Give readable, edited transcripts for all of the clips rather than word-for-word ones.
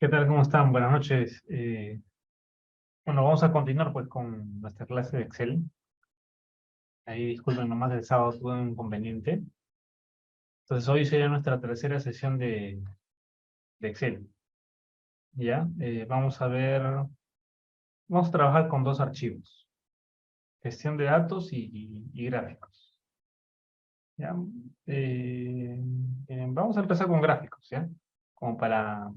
¿Qué tal? ¿Cómo están? Buenas noches. Bueno, vamos a continuar pues con nuestra clase de Excel. Ahí disculpen, nomás el sábado tuve un inconveniente. Entonces hoy sería nuestra tercera sesión de Excel. ¿Ya? Vamos a trabajar con dos archivos. Gestión de datos y gráficos. ¿Ya? Vamos a empezar con gráficos, ¿ya? Como para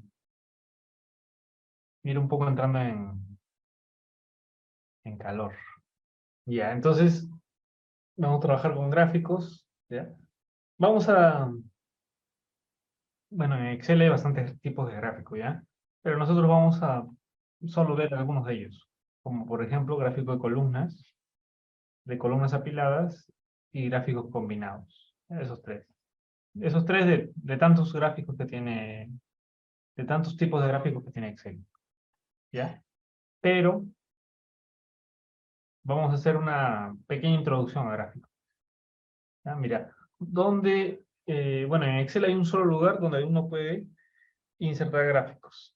ir un poco entrando en calor. Ya, entonces vamos a trabajar con gráficos, ¿ya? Vamos a, Bueno, en Excel hay bastantes tipos de gráficos, ¿ya? Pero nosotros vamos a solo ver algunos de ellos, como por ejemplo gráfico de columnas apiladas y gráficos combinados. Esos tres. Esos tres de tantos gráficos que tiene, de tantos tipos de gráficos que tiene Excel, ¿ya? Pero vamos a hacer una pequeña introducción a gráficos, ¿ya? Mira, bueno, en Excel hay un solo lugar donde uno puede insertar gráficos.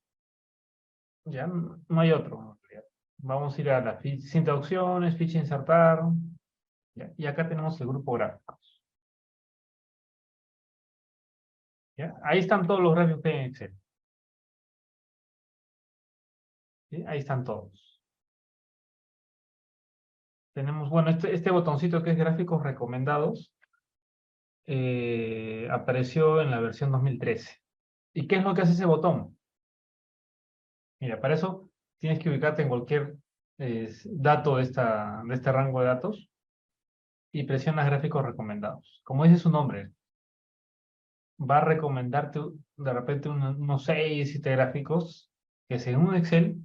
Ya no hay otro, en realidad. Vamos a ir a la cinta de opciones, ficha insertar. Ya, y acá tenemos el grupo gráficos. ¿Ya? Ahí están todos los gráficos que hay en Excel. ¿Sí? Ahí están todos. Tenemos, bueno, este botoncito que es gráficos recomendados, apareció en la versión 2013. ¿Y qué es lo que hace ese botón? Mira, para eso tienes que ubicarte en cualquier dato de este rango de datos y presionas gráficos recomendados. Como dice su nombre, va a recomendarte de repente unos 6, 7 gráficos que según Excel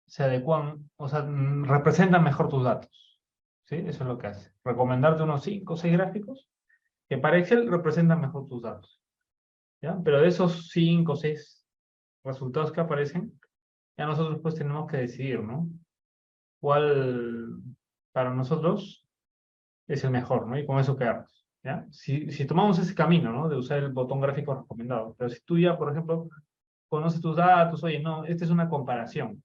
se adecuan, o sea, representan mejor tus datos. ¿Sí? Eso es lo que hace. Recomendarte unos 5 o 6 gráficos que para Excel representan mejor tus datos. ¿Ya? Pero de esos 5 o 6 resultados que aparecen, ya nosotros pues tenemos que decidir, ¿no? ¿Cuál para nosotros es el mejor, ¿no? Y con eso quedamos. ¿Ya? Si tomamos ese camino, ¿no? De usar el botón gráfico recomendado. Pero si tú ya, por ejemplo, conoces tus datos, oye, no, esta es una comparación,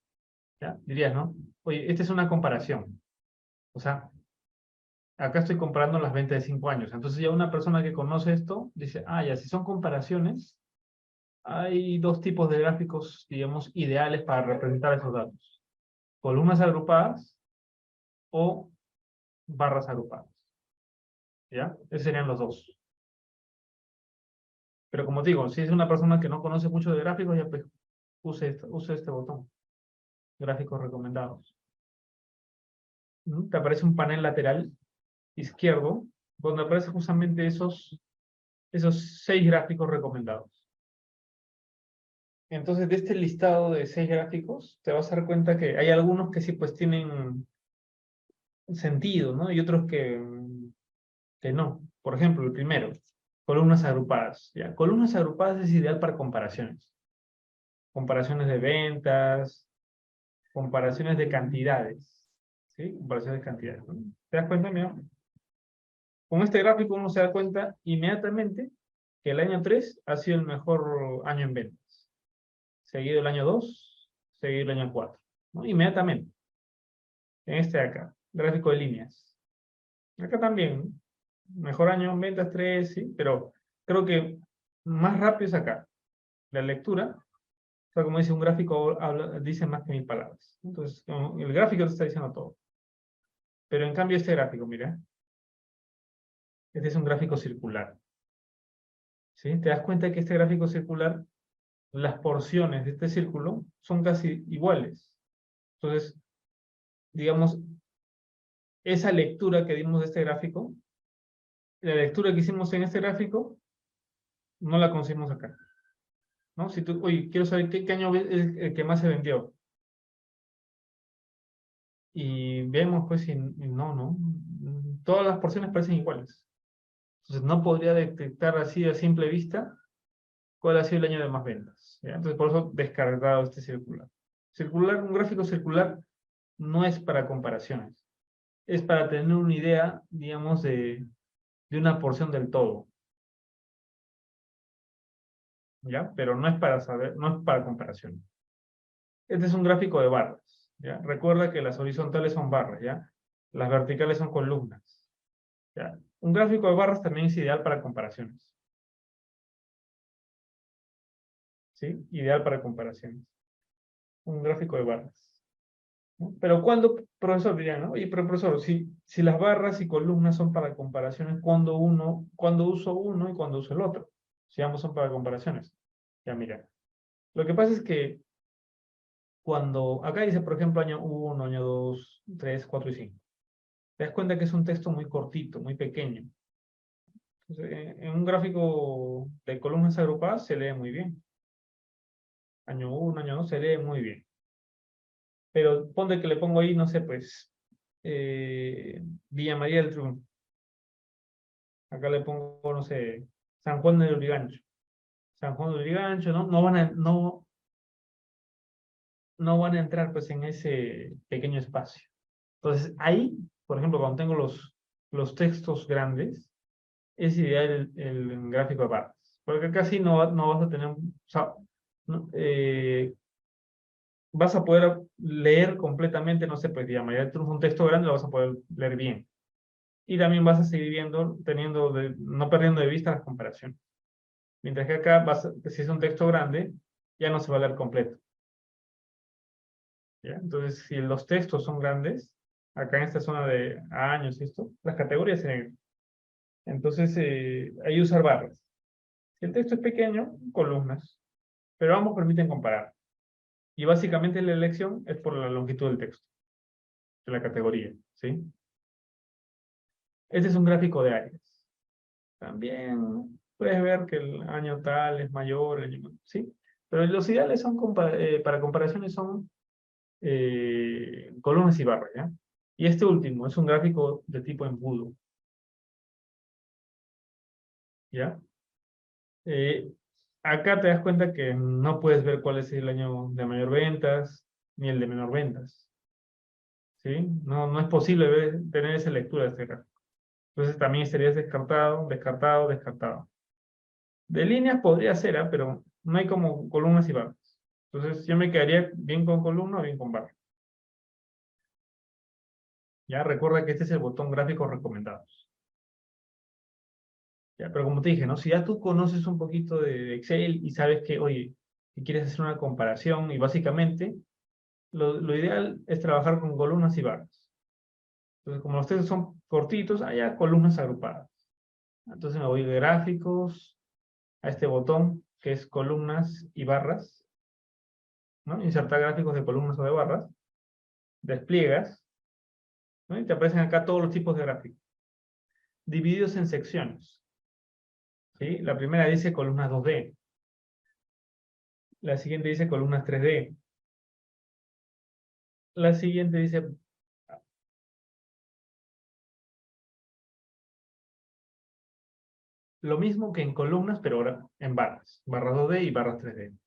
¿ya? Dirías, ¿no? Oye, esta es una comparación. O sea, acá estoy comparando las ventas de 5 años. Entonces ya una persona que conoce esto dice, ah, ya, si son comparaciones, hay dos tipos de gráficos, digamos, ideales para representar esos datos. Columnas agrupadas o barras agrupadas, ¿ya? Esos serían los dos. Pero como digo, si es una persona que no conoce mucho de gráficos, ya pues use este botón, gráficos recomendados. Te aparece un panel lateral izquierdo, donde aparecen justamente esos 6 gráficos recomendados. Entonces, de este listado de 6 gráficos, te vas a dar cuenta que hay algunos que sí pues tienen sentido, ¿no? Y otros que no. Por ejemplo, el primero, columnas agrupadas. ¿Ya? Columnas agrupadas es ideal para comparaciones. Comparaciones de ventas, comparaciones de cantidades. ¿Sí? Comparaciones de cantidades, ¿no? ¿Te das cuenta, mira? Con este gráfico uno se da cuenta inmediatamente que el año 3 ha sido el mejor año en ventas. Seguido el año 2, seguido el año 4. ¿No? Inmediatamente. En este de acá, gráfico de líneas. Acá también, mejor año en ventas 3, sí, pero creo que más rápido es acá. La lectura, o sea, como dice un gráfico, dice más que 1000 palabras. Entonces, el gráfico te está diciendo todo. Pero en cambio este gráfico, mira, este es un gráfico circular. ¿Sí? Te das cuenta que este gráfico circular, las porciones de este círculo son casi iguales. Entonces, digamos, esa lectura que dimos de este gráfico, la lectura que hicimos en este gráfico, no la conseguimos acá. ¿No? Si tú, oye, quiero saber qué año es el que más se vendió. Y vemos, pues, y no. Todas las porciones parecen iguales. Entonces, no podría detectar así a simple vista cuál ha sido el año de más ventas. ¿Ya? Entonces, por eso descargado este circular. Un gráfico circular no es para comparaciones. Es para tener una idea, digamos, de una porción del todo. ¿ya? Pero no es para saber, no es para comparación. Este es un gráfico de barras, ¿ya? Recuerda que las horizontales son barras, ¿ya? Las verticales son columnas, ¿ya? Un gráfico de barras también es ideal para comparaciones, ¿sí? Ideal para comparaciones. Un gráfico de barras, ¿no? Pero cuando, profesor, diría, ¿no? Oye, pero profesor, si las barras y columnas son para comparaciones, cuando uso uno y cuando uso el otro? Si ambos son para comparaciones. Ya, mira. Lo que pasa es que cuando, acá dice, por ejemplo, año 1, año 2, 3, 4 y 5. Te das cuenta que es un texto muy cortito, muy pequeño. Entonces, en un gráfico de columnas agrupadas se lee muy bien. Año 1, año 2 se lee muy bien. Pero ponte que le pongo ahí, no sé, pues, Villa María del Triunfo. Acá le pongo, no sé, San Juan del Urigancho. San Juan del Urigancho, ¿no? No van a entrar, pues, en ese pequeño espacio. Entonces, ahí, por ejemplo, cuando tengo los textos grandes, es ideal el gráfico de barras. Porque casi no vas a tener, o sea, no, vas a poder leer completamente, no sé, pues digamos, ya tienes un texto grande, lo vas a poder leer bien. Y también vas a seguir viendo, no perdiendo de vista las comparaciones. Mientras que acá, si es un texto grande, ya no se va a leer completo. ¿Ya? Entonces, si los textos son grandes, acá en esta zona de años y esto, las categorías se ven. Entonces, hay que usar barras. Si el texto es pequeño, columnas, pero ambos permiten comparar. Y básicamente la elección es por la longitud del texto, de la categoría, ¿sí? Este es un gráfico de áreas. También puedes ver que el año tal es mayor, ¿sí? Pero los ideales son para comparaciones son columnas y barras, ¿ya? Y este último es un gráfico de tipo embudo, ¿ya? Eh, Acá te das cuenta que no puedes ver cuál es el año de mayor ventas, ni el de menor ventas, ¿sí? No es posible tener esa lectura de este gráfico. Entonces también estarías descartado, descartado, descartado. De líneas podría ser, ¿ah? Pero no hay como columnas y barras. Entonces yo me quedaría bien con columna o bien con barra. Ya recuerda que este es el botón gráficos recomendados. Ya, pero como te dije, ¿no? Si ya tú conoces un poquito de Excel y sabes que, oye, que quieres hacer una comparación y básicamente lo ideal es trabajar con columnas y barras. Entonces, como los textos son cortitos, hay columnas agrupadas. Entonces me voy de gráficos a este botón que es columnas y barras, ¿no? Insertar gráficos de columnas o de barras, despliegas, ¿no? Y te aparecen acá todos los tipos de gráficos, divididos en secciones, ¿sí? La primera dice columnas 2D, la siguiente dice columnas 3D, la siguiente dice lo mismo que en columnas, pero ahora en barras, barras 2D y barras 3D.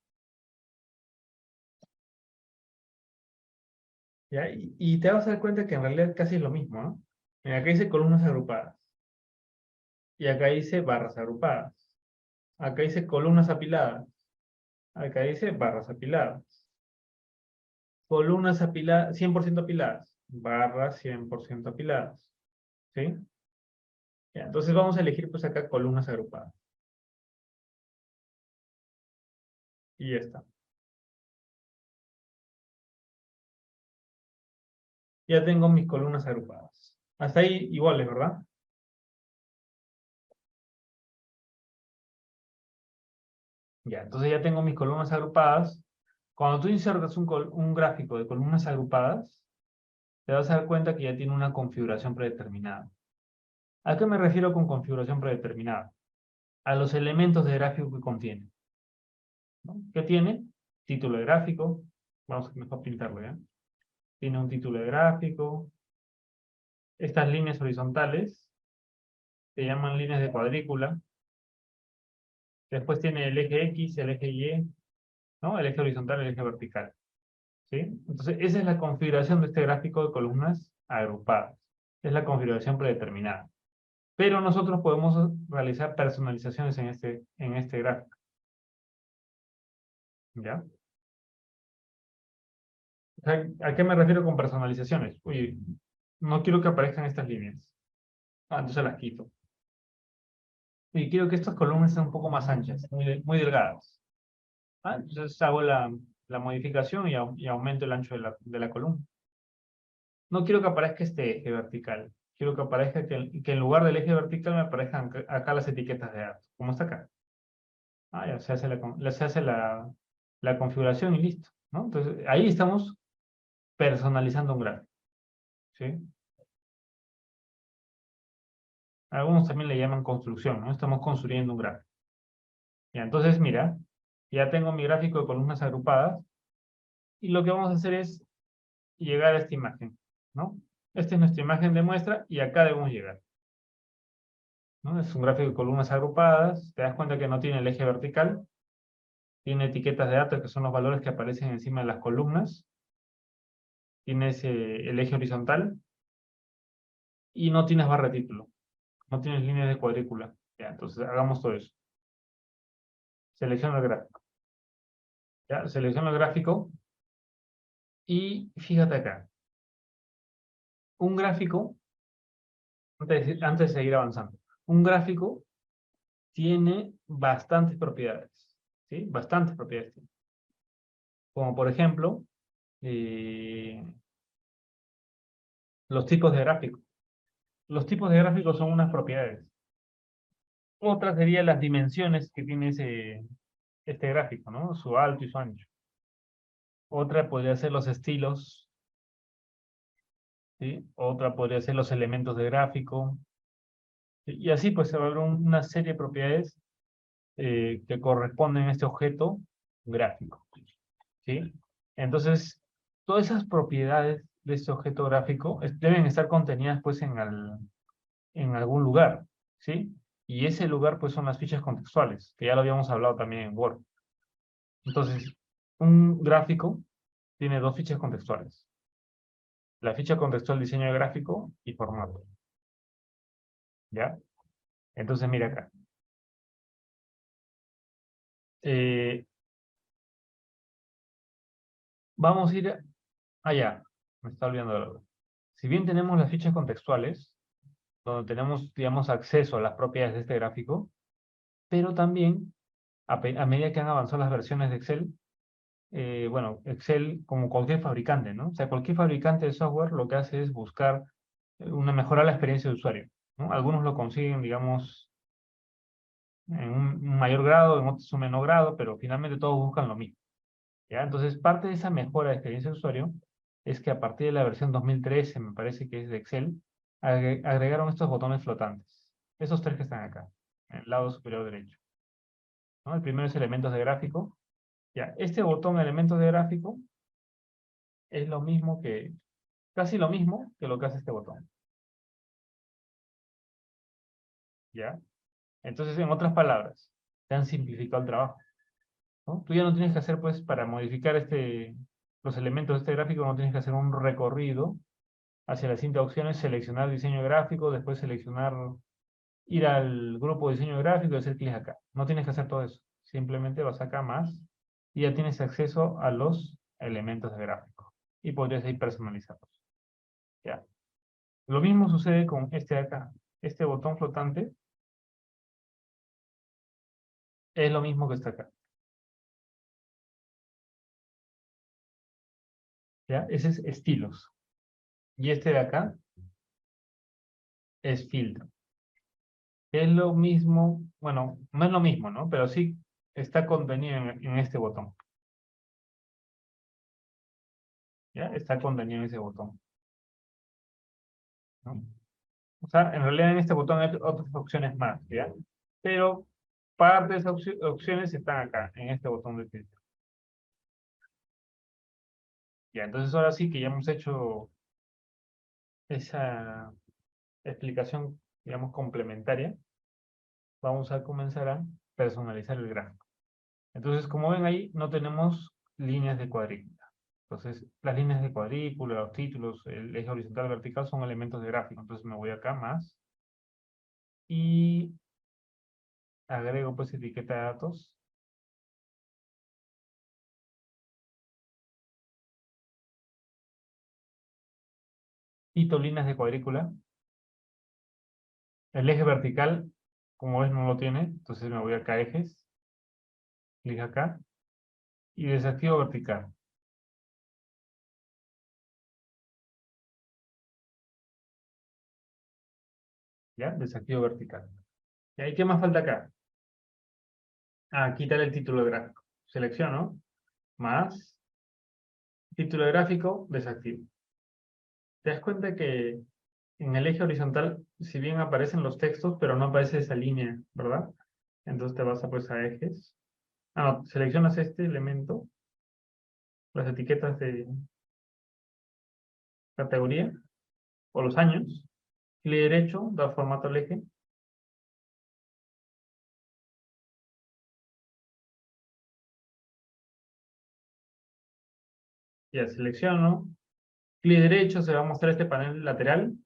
¿Ya? Y te vas a dar cuenta que en realidad casi es lo mismo, ¿no? Mira, acá dice columnas agrupadas, y acá dice barras agrupadas, acá dice columnas apiladas, acá dice barras apiladas. Columnas apiladas, 100% apiladas, barras 100% apiladas, ¿sí? Ya, entonces vamos a elegir pues acá columnas agrupadas. Y ya está. Ya tengo mis columnas agrupadas. Hasta ahí iguales, ¿verdad? Ya, entonces ya tengo mis columnas agrupadas. Cuando tú insertas un gráfico de columnas agrupadas, te vas a dar cuenta que ya tiene una configuración predeterminada. ¿A qué me refiero con configuración predeterminada? A los elementos de gráfico que contiene, ¿no? ¿Qué tiene? Título de gráfico. Vamos a mejor pintarlo, ¿ya? Tiene un título de gráfico. Estas líneas horizontales se llaman líneas de cuadrícula. Después tiene el eje X, el eje Y, ¿no? El eje horizontal y el eje vertical, ¿sí? Entonces, esa es la configuración de este gráfico de columnas agrupadas. Es la configuración predeterminada. Pero nosotros podemos realizar personalizaciones en este gráfico. ¿Ya? O sea, ¿a qué me refiero con personalizaciones? Oye, no quiero que aparezcan estas líneas. Ah, entonces las quito. Y quiero que estas columnas sean un poco más anchas, muy delgadas. Ah, entonces hago la modificación y aumento el ancho de la columna. No quiero que aparezca este eje vertical. Quiero que aparezca que en lugar del eje vertical me aparezcan acá las etiquetas de datos, como está acá. Ah, ya se hace la configuración y listo, ¿no? Entonces, ahí estamos personalizando un gráfico, ¿sí? Algunos también le llaman construcción, ¿no? Estamos construyendo un gráfico. Ya, entonces, mira, ya tengo mi gráfico de columnas agrupadas y lo que vamos a hacer es llegar a esta imagen, ¿no? Esta es nuestra imagen de muestra y acá debemos llegar, ¿no? Es un gráfico de columnas agrupadas, te das cuenta que no tiene el eje vertical, tiene etiquetas de datos que son los valores que aparecen encima de las columnas, tienes el eje horizontal y no tienes barra de título, no tienes líneas de cuadrícula. Ya, entonces hagamos todo eso. Selecciono el gráfico. Ya, selecciono el gráfico y fíjate acá. Un gráfico, antes de seguir avanzando, un gráfico tiene bastantes propiedades, ¿sí? Bastantes propiedades. Como por ejemplo, eh, los tipos de gráfico. Los tipos de gráficos son unas propiedades. Otra sería las dimensiones que tiene este gráfico, ¿no? Su alto y su ancho. Otra podría ser los estilos, ¿sí? Otra podría ser los elementos de gráfico. Y así pues se va a ver una serie de propiedades que corresponden a este objeto gráfico, ¿sí? Entonces, todas esas propiedades de este objeto gráfico deben estar contenidas pues en algún lugar, ¿sí? Y ese lugar pues son las fichas contextuales, que ya lo habíamos hablado también en Word. Entonces, un gráfico tiene dos fichas contextuales. La ficha contextual diseño de gráfico y formato. ¿Ya? Entonces, mira acá. Eh, vamos a ir allá. Me está olvidando algo. Si bien tenemos las fichas contextuales, donde tenemos, digamos, acceso a las propiedades de este gráfico, pero también, a medida que han avanzado las versiones de Excel, bueno, Excel, como cualquier fabricante, ¿no? O sea, cualquier fabricante de software lo que hace es buscar una mejora la experiencia de usuario, ¿no? Algunos lo consiguen, digamos, en un mayor grado, en otros un menor grado, pero finalmente todos buscan lo mismo, ¿ya? Entonces, parte de esa mejora de experiencia de usuario es que a partir de la versión 2013, me parece que es de Excel, agregaron estos botones flotantes. Esos tres que están acá, en el lado superior derecho, ¿no? El primero es elementos de gráfico. Ya, este botón elementos de gráfico es lo mismo que, casi lo mismo que lo que hace este botón, ¿ya? Entonces, en otras palabras, te han simplificado el trabajo, ¿no? Tú ya no tienes que hacer, pues, para modificar los elementos de este gráfico, no tienes que hacer un recorrido hacia la cinta de opciones, seleccionar diseño gráfico, después seleccionar, ir al grupo de diseño gráfico y hacer clic acá. No tienes que hacer todo eso. Simplemente vas acá más y ya tienes acceso a los elementos de gráfico. Y podrías ir personalizarlos. ¿Ya? Lo mismo sucede con este de acá. Este botón flotante es lo mismo que está acá. ¿Ya? Ese es estilos. Y este de acá es filtro. Es lo mismo, bueno, no es lo mismo, ¿no? Pero sí está contenido en este botón. ¿Ya? Está contenido en ese botón, ¿no? O sea, en realidad en este botón hay otras opciones más, ¿ya? Pero parte de esas opciones están acá, en este botón de filtro. Ya, entonces ahora sí que ya hemos hecho esa explicación, digamos, complementaria, vamos a comenzar a personalizar el gráfico. Entonces, como ven ahí, no tenemos líneas de cuadrícula. Entonces, las líneas de cuadrícula, los títulos, el eje horizontal vertical son elementos de gráfico. Entonces me voy acá más y agrego pues etiqueta de datos quito líneas de cuadrícula. El eje vertical, como ves, no lo tiene, entonces me voy acá a ejes, clic acá, y desactivo vertical. ¿Ya? Desactivo vertical. ¿Y ahí qué más falta acá? Ah, quitar el título de gráfico. Selecciono, más, título de gráfico, desactivo. Te das cuenta que en el eje horizontal, si bien aparecen los textos, pero no aparece esa línea, ¿verdad? Entonces te vas a, pues, a ejes. Ah, no, seleccionas este elemento, las etiquetas de categoría, o los años, clic derecho, da formato al eje, ya selecciono, clic derecho, se va a mostrar este panel lateral,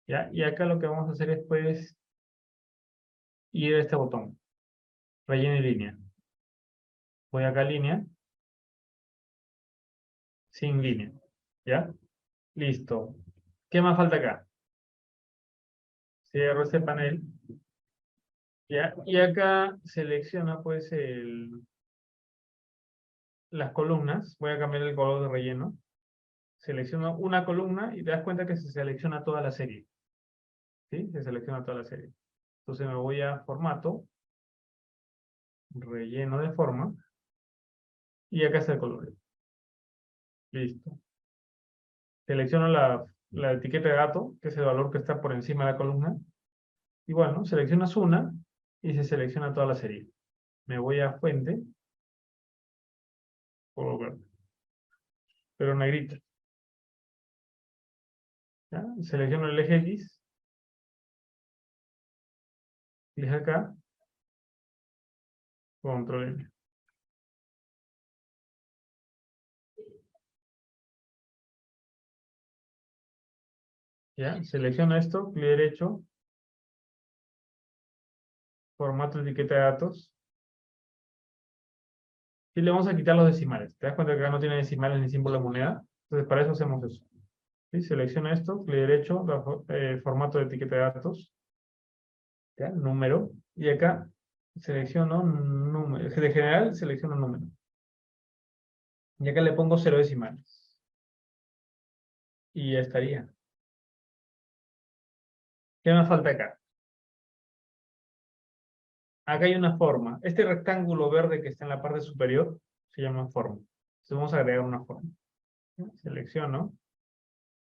¿ya? Y acá lo que vamos a hacer es, pues, ir a este botón, relleno y línea. Voy acá a línea, sin línea, ¿ya? Listo. ¿Qué más falta acá? Cierro este panel, ¿ya? Y acá selecciona, pues, las columnas. Voy a cambiar el color de relleno. Selecciono una columna y te das cuenta que se selecciona toda la serie, ¿sí? Se selecciona toda la serie. Entonces me voy a formato, relleno de forma, y acá está el color. Listo. Selecciono la etiqueta de dato, que es el valor que está por encima de la columna. Y bueno, seleccionas una y se selecciona toda la serie. Me voy a fuente, color verde, pero negrita. ¿Ya? Selecciono el eje X, clic acá, control N. ¿Ya? Selecciono esto, clic derecho, formato de etiqueta de datos. Y le vamos a quitar los decimales. ¿Te das cuenta que acá no tiene decimales ni símbolo de moneda? Entonces para eso hacemos eso. ¿Sí? Selecciono esto, clic derecho, formato de etiqueta de datos. ¿Ya? Número. Y acá selecciono número. De general selecciono número. Y acá le pongo 0 decimales. Y ya estaría. ¿Qué me falta acá? Acá hay una forma. Este rectángulo verde que está en la parte superior se llama forma. Entonces vamos a agregar una forma. Selecciono.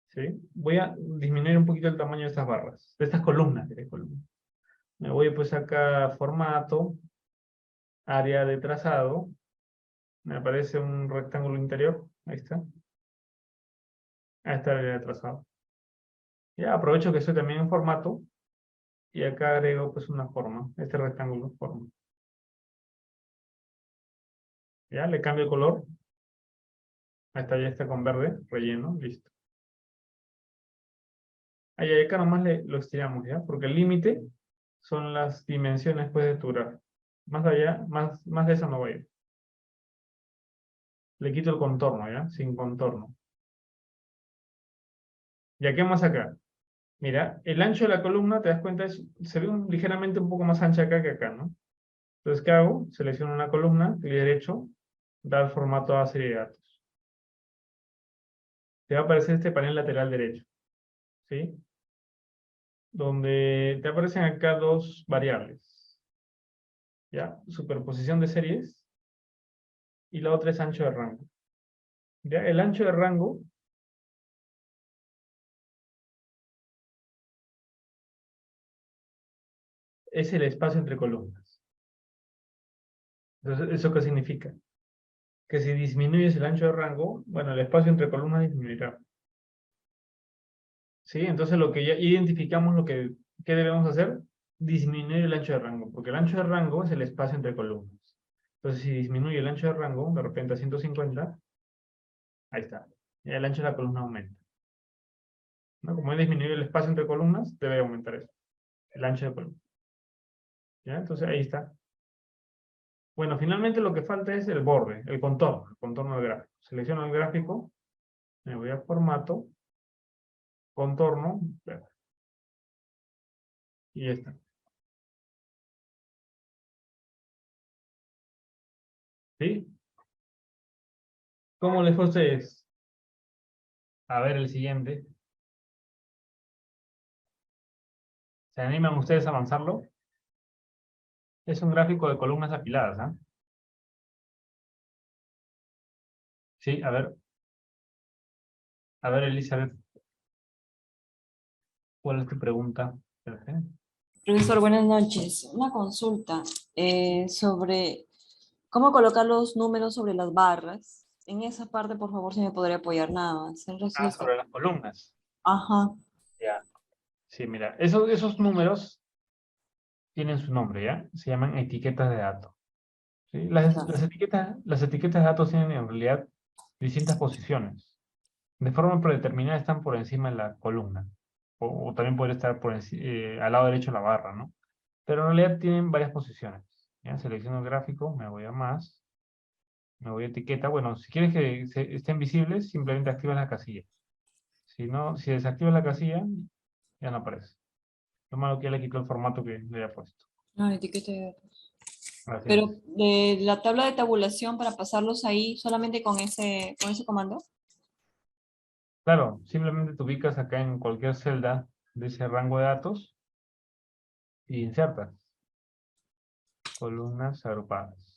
¿Sí? Voy a disminuir un poquito el tamaño de estas barras. De estas columnas. Me voy pues acá a formato. Área de trazado. Me aparece un rectángulo interior. Ahí está. Ahí está el área de trazado. Ya aprovecho que estoy también en formato. Y acá agrego pues una forma. Este rectángulo forma. Ya le cambio el color. Ahí está, ya está con verde, relleno, listo. Ahí acá nomás lo estiramos, ¿ya? Porque el límite son las dimensiones pues, de tu gráfico. Más allá, más de eso no voy a ir. Le quito el contorno, ¿ya? Sin contorno. ¿Ya qué más acá? Mira, el ancho de la columna, te das cuenta, se ve ligeramente un poco más ancha acá que acá, ¿no? Entonces, ¿qué hago? Selecciono una columna, clic derecho, dar formato a serie de datos. Te va a aparecer este panel lateral derecho, ¿sí? Donde te aparecen acá dos variables, ¿ya? Superposición de series y la otra es ancho de rango. ¿Ya? El ancho de rango es el espacio entre columnas. Entonces, ¿eso qué significa? Que si disminuyes el ancho de rango, bueno, el espacio entre columnas disminuirá. ¿Sí? Entonces, lo que ya identificamos, ¿qué debemos hacer? Disminuir el ancho de rango, porque el ancho de rango es el espacio entre columnas. Entonces, si disminuye el ancho de rango, de repente a 150, ahí está. Y el ancho de la columna aumenta. ¿No? Como he disminuido el espacio entre columnas, debe aumentar eso, el ancho de columna. ¿Ya? Entonces, ahí está. Bueno, finalmente lo que falta es el borde, el contorno del gráfico. Selecciono el gráfico, me voy a formato, contorno, y esta. ¿Sí? ¿Cómo les fue a ustedes? A ver el siguiente. ¿Se animan ustedes a avanzarlo? Es un gráfico de columnas apiladas, ¿ah? Sí, a ver, Elizabeth, ¿cuál es tu pregunta? Espérate. Profesor, buenas noches. Una consulta sobre cómo colocar los números sobre las barras. En esa parte, por favor, si me podría apoyar nada más. El resto está. Sobre las columnas. Ajá. Ya. Sí, mira, esos números tienen su nombre, ¿ya? Se llaman etiquetas de datos. ¿Sí? Las etiquetas de datos tienen en realidad distintas posiciones. De forma predeterminada están por encima de la columna. O también puede estar al lado derecho de la barra, ¿no? Pero en realidad tienen varias posiciones. ¿Ya? Selecciono el gráfico, me voy a más, me voy a etiqueta. Bueno, si quieres que estén visibles, simplemente activas la casilla. Si no, si desactivas la casilla, ya no aparece. Lo malo que ya le quitó el formato que le había puesto. Ah, etiqueta de datos. Así Pero es. de la tabla de tabulación para pasarlos ahí solamente con ese comando. Claro, simplemente te ubicas acá en cualquier celda de ese rango de datos y insertas columnas agrupadas.